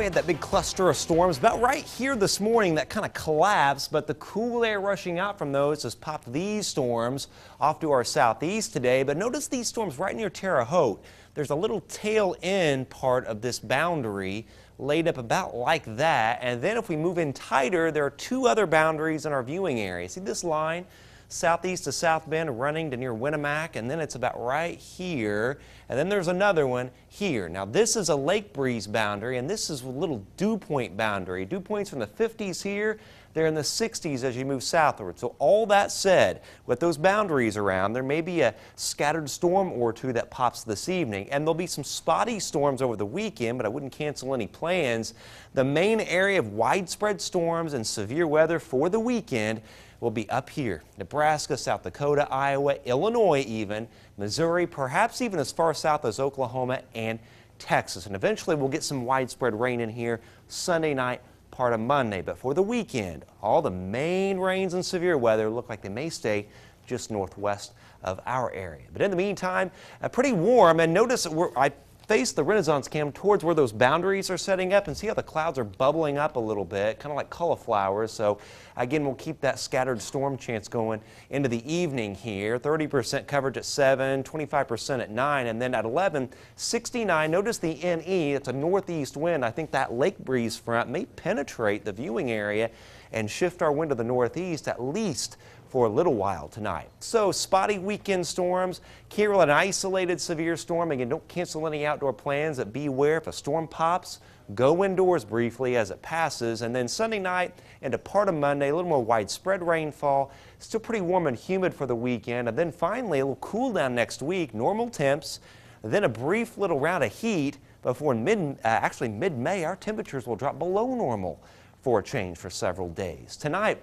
had that big cluster of storms about right here this morning that kind of collapsed, but the cool air rushing out from those has popped these storms off to our southeast today. But notice these storms right near Terre Haute. There's a little tail end part of this boundary laid up about like that. And then if we move in tighter, there are two other boundaries in our viewing area. See this line? Southeast to South Bend running to near Winnemac, and then it's about right here, and then there's another one here. Now this is a lake breeze boundary, and this is a little dew point boundary. Dew points from the 50s here, they're in the 60s as you move southward. So all that said, with those boundaries around, there may be a scattered storm or two that pops this evening, and there'll be some spotty storms over the weekend, but I wouldn't cancel any plans. The main area of widespread storms and severe weather for the weekend will be up here: Nebraska, South Dakota, Iowa, Illinois even, Missouri, perhaps even as far south as Oklahoma and Texas. And eventually we'll get some widespread rain in here Sunday night, part of Monday. But for the weekend, all the main rains and severe weather look like they may stay just northwest of our area. But in the meantime, pretty warm. And notice I face the Renaissance cam towards where those boundaries are setting up, and see how the clouds are bubbling up a little bit, kind of like cauliflowers. So again, we'll keep that scattered storm chance going into the evening here. 30% coverage at 7, 25% at 9, and then at 11, 69. Notice the NE, it's a northeast wind. I think that lake breeze front may penetrate the viewing area and shift our wind to the northeast at least for a little while tonight. So spotty weekend storms. Carol, an isolated severe storm. Again, don't cancel any outdoor plans, but beware if a storm pops, go indoors briefly as it passes. And then Sunday night into part of Monday, a little more widespread rainfall. Still pretty warm and humid for the weekend. And then finally a little cool down next week, normal temps, then a brief little round of heat before mid-May our temperatures will drop below normal for a change for several days. Tonight,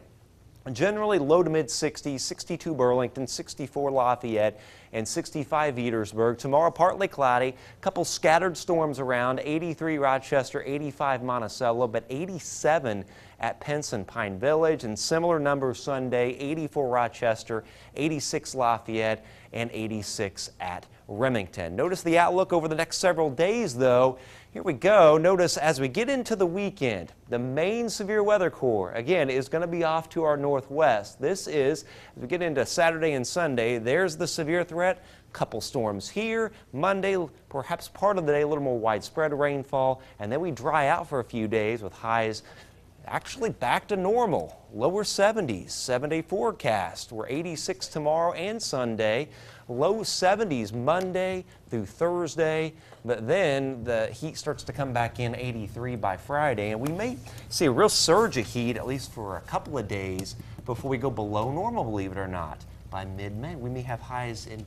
generally low to mid 60s, 62 Burlington, 64 Lafayette, and 65 Petersburg. Tomorrow partly cloudy, a couple scattered storms around, 83 Rochester, 85 Monticello, but 87 at Pence and Pine Village, and similar numbers Sunday, 84 Rochester, 86 Lafayette, and 86 at Remington. Notice the outlook over the next several days though. Here we go. Notice as we get into the weekend, the main severe weather core again is going to be off to our northwest. This is, as we get into Saturday and Sunday, there's the severe threat. Couple storms here. Monday, perhaps part of the day, a little more widespread rainfall, and then we dry out for a few days with highs actually back to normal, lower 70s, 7-day forecast. We're 86 tomorrow and Sunday, low 70s Monday through Thursday, but then the heat starts to come back in, 83 by Friday, and we may see a real surge of heat at least for a couple of days before we go below normal, believe it or not. By mid-May, we may have highs in